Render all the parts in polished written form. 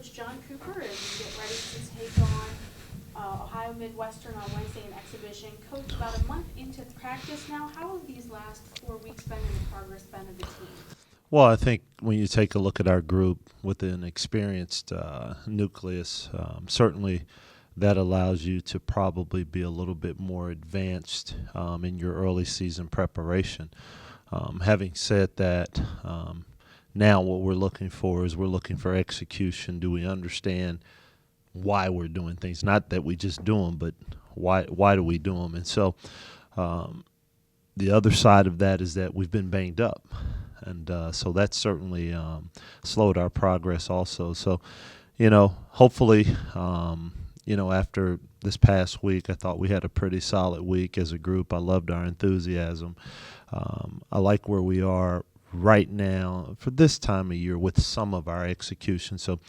Coach John Cooper as we get ready to take on Ohio Midwestern on Wednesday in exhibition. Coach, about a month into practice now, how have these last 4 weeks been and the progress been of the team? Well, I think when you take a look at our group with an experienced nucleus, certainly that allows you to probably be a little bit more advanced in your early season preparation. Having said that, now what we're looking for is we're looking for execution. Do we understand why we're doing things? Not that we just do them, but why do we do them? And so the other side of that is that we've been banged up. And so that's certainly slowed our progress also. So, hopefully, after this past week, I thought we had a pretty solid week as a group. I loved our enthusiasm. I like where we are right now for this time of year with some of our execution. So,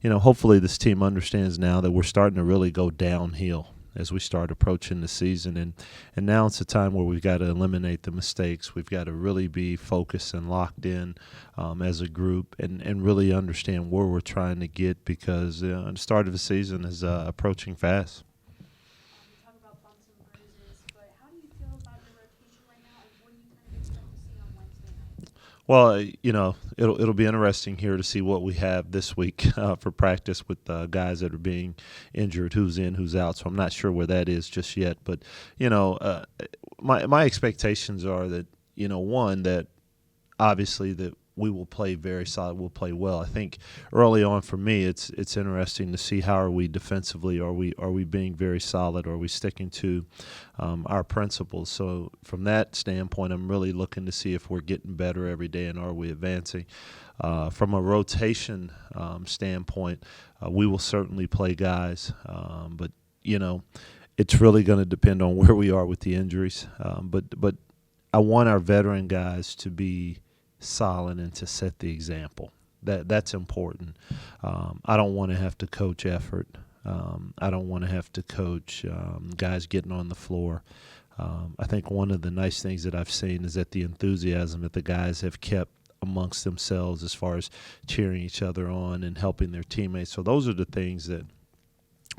hopefully this team understands now that we're starting to really go downhill as we start approaching the season. And now it's a time where we've got to eliminate the mistakes. We've got to really be focused and locked in as a group and really understand where we're trying to get because the start of the season is approaching fast. You talk about bumps and bruises, but how do you feel about your rotation right now, and what do you kind of expect to see on Wednesday night? Well, it'll be interesting here to see what we have this week for practice with guys that are being injured, who's in, who's out. So I'm not sure where that is just yet. But my expectations are that one that obviously that we will play very solid, we'll play well. I think early on for me, it's interesting to see how are we defensively. Are we being very solid? Are we sticking to our principles? So from that standpoint, I'm really looking to see if we're getting better every day and are we advancing. From a rotation standpoint, we will certainly play guys, but it's really going to depend on where we are with the injuries. But I want our veteran guys to be solid and to set the example. That's important. I don't want to have to coach effort. I don't want to have to coach guys getting on the floor. I think one of the nice things that I've seen is that the enthusiasm that the guys have kept amongst themselves as far as cheering each other on and helping their teammates. So those are the things that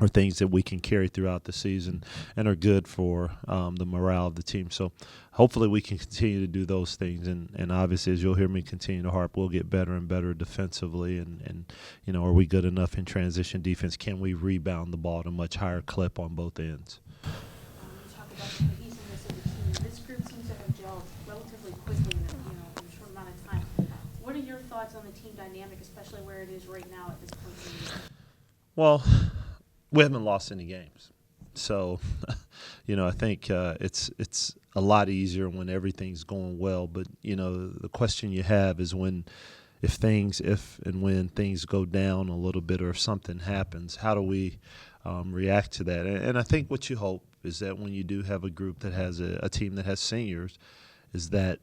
are things that we can carry throughout the season and are good for the morale of the team. So hopefully we can continue to do those things. And obviously, as you'll hear me continue to harp, we'll get better and better defensively. And are we good enough in transition defense? Can we rebound the ball at a much higher clip on both ends? You talk about the cohesiveness of the team. This group seems to have gelled relatively quickly in a short amount of time. What are your thoughts on the team dynamic, especially where it is right now at this point in the year? Well, we haven't lost any games. So, I think it's a lot easier when everything's going well. But, the question you have is if and when things go down a little bit or if something happens, how do we react to that? And I think what you hope is that when you do have a group that has a team that has seniors, is that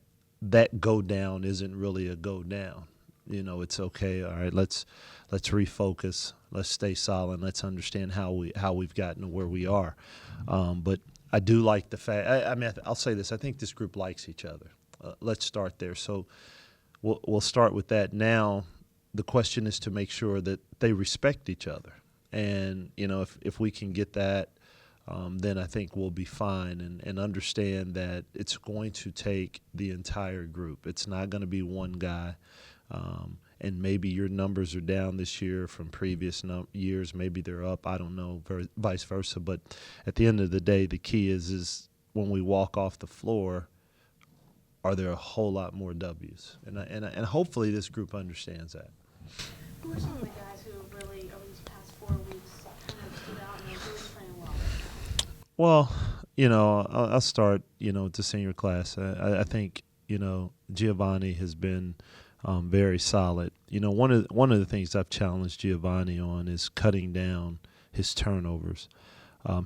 go down isn't really a go down. It's okay. All right, let's refocus. Let's stay solid. Let's understand how we've gotten to where we are. But I do like the fact. I'll say this. I think this group likes each other. Let's start there. So we'll start with that. Now the question is to make sure that they respect each other. And if we can get that, then I think we'll be fine and understand that it's going to take the entire group. It's not going to be one guy. And maybe your numbers are down this year from previous years. Maybe they're up. I don't know, vice versa. But at the end of the day, the key is when we walk off the floor, are there a whole lot more W's? And hopefully this group understands that. Who are some of the guys who have really, over these past 4 weeks, kind of stood out and are really playing well? Well, I'll start, with the senior class. I think, Giovanni has been very solid. One of the things I've challenged Giovanni on is cutting down his turnovers,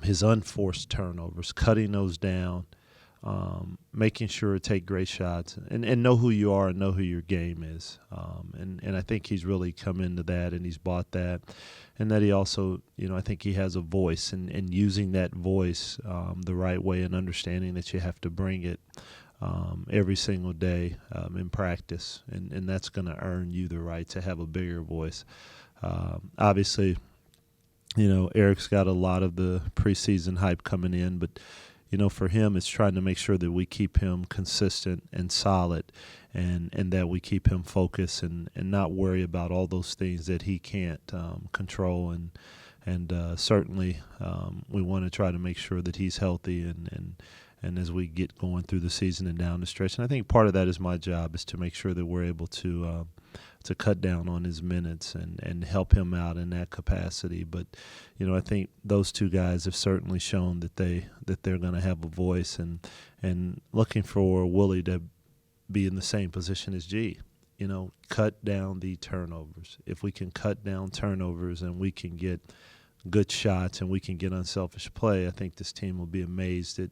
his unforced turnovers, cutting those down, making sure to take great shots and know who you are and know who your game is. And I think he's really come into that and he's bought that. And that he also, I think he has a voice and using that voice the right way and understanding that you have to bring it every single day in practice, and that's going to earn you the right to have a bigger voice. Obviously, you know, Eric's got a lot of the preseason hype coming in, but you know, for him, it's trying to make sure that we keep him consistent and solid, and that we keep him focused and not worry about all those things that he can't control. And certainly, we want to try to make sure that he's healthy and as we get going through the season and down the stretch. And I think part of that is my job, is to make sure that we're able to cut down on his minutes and help him out in that capacity. But you know, I think those two guys have certainly shown that they're going to have a voice, and looking for Willie to be in the same position as G. You know, cut down the turnovers. If we can cut down turnovers and we can get good shots and we can get unselfish play, I think this team will be amazed at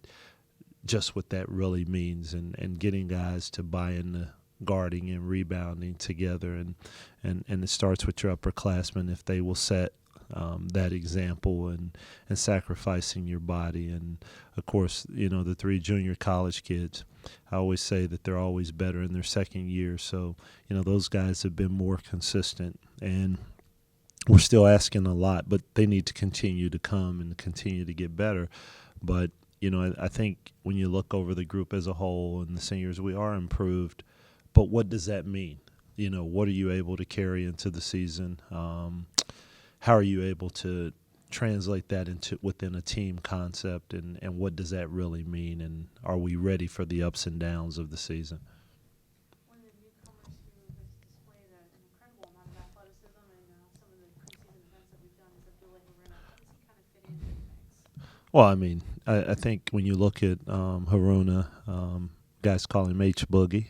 just what that really means, and getting guys to buy into guarding and rebounding together, and it starts with your upperclassmen if they will set that example and sacrificing your body. And of course, you know, the 3 junior college kids, I always say that they're always better in their second year. So, you know, those guys have been more consistent, and we're still asking a lot, but they need to continue to come and continue to get better. But, you know, I think when you look over the group as a whole and the seniors, we are improved. But what does that mean? You know, what are you able to carry into the season? How are you able to translate that into within a team concept, and what does that really mean? And are we ready for the ups and downs of the season? One of the newcomers who has displayed an incredible amount of athleticism in some of the preseason events that we've done is Abdullah Haruna. How does he kind of fit into the mix? Well, I mean, I think when you look at Haruna, guys call him H Boogie.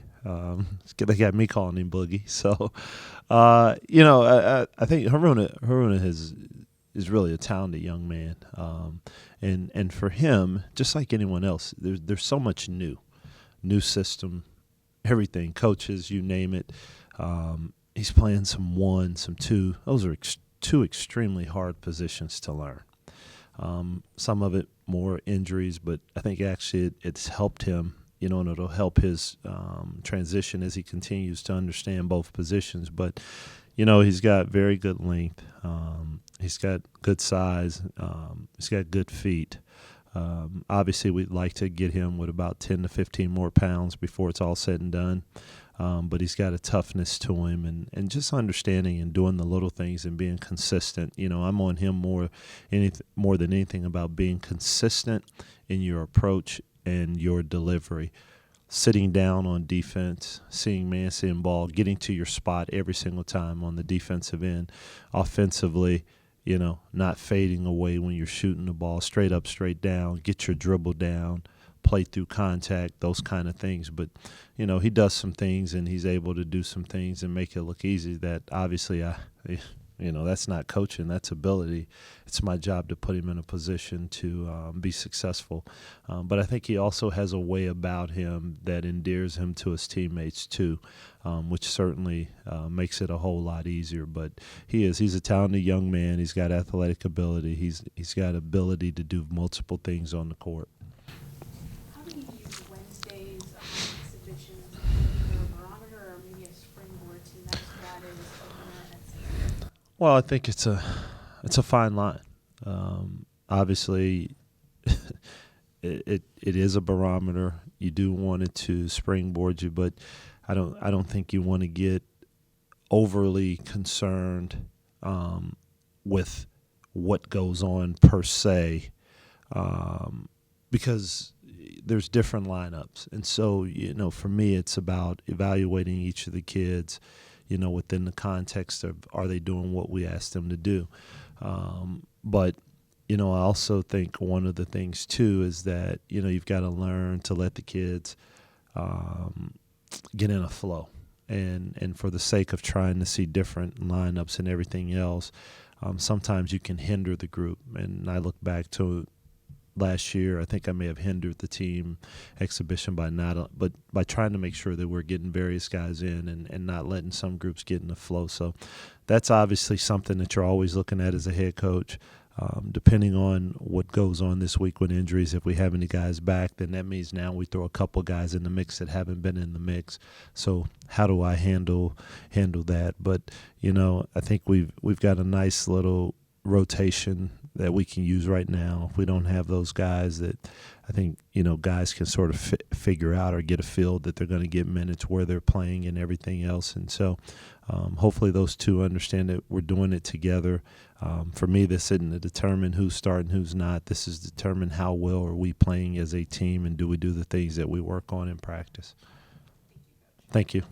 They got me calling him Boogie. So, you know, I think Haruna is really a talented young man. And for him, just like anyone else, there's so much new system, everything, coaches, you name it. He's playing some 1, some 2. Those are two extremely hard positions to learn. Some of it more injuries, but I think actually it's helped him, you know, and it'll help his transition as he continues to understand both positions. But, you know, he's got very good length. He's got good size. He's got good feet. Obviously, we'd like to get him with about 10 to 15 more pounds before it's all said and done. But he's got a toughness to him, and just understanding and doing the little things and being consistent. You know, I'm on him more than anything about being consistent in your approach and your delivery. Sitting down on defense, seeing man, seeing ball, getting to your spot every single time on the defensive end. Offensively, you know, not fading away when you're shooting the ball, straight up, straight down, get your dribble down, play through contact, those kind of things. But, you know, he does some things, and he's able to do some things and make it look easy that obviously you know, that's not coaching, that's ability. It's my job to put him in a position to be successful. But I think he also has a way about him that endears him to his teammates too, which certainly makes it a whole lot easier. But he's a talented young man. He's got athletic ability. He's got ability to do multiple things on the court. How do you use Wednesday's exhibition as either a barometer or maybe a springboard to next Friday's opener at St. Well, I think it's a fine line. Obviously, it is a barometer. You do want it to springboard you, but I don't think you want to get overly concerned with what goes on per se, because there's different lineups. And so, you know, for me, it's about evaluating each of the kids, you know, within the context of, are they doing what we asked them to do? But, you know, I also think one of the things too is that, you know, you've got to learn to let the kids get in a flow. And for the sake of trying to see different lineups and everything else, sometimes you can hinder the group. And I look back to last year, I think I may have hindered the team exhibition but by trying to make sure that we're getting various guys in and not letting some groups get in the flow. So that's obviously something that you're always looking at as a head coach. Depending on what goes on this week with injuries, if we have any guys back, then that means now we throw a couple guys in the mix that haven't been in the mix. So how do I handle that? But I think we've got a nice little rotation that we can use right now. If we don't have those guys that I think guys can sort of figure out or get a feel that they're going to get minutes where they're playing and everything else. And so hopefully those two understand that we're doing it together. For me, this isn't to determine who's starting, who's not. This is to determine how well are we playing as a team and do we do the things that we work on in practice. Thank you.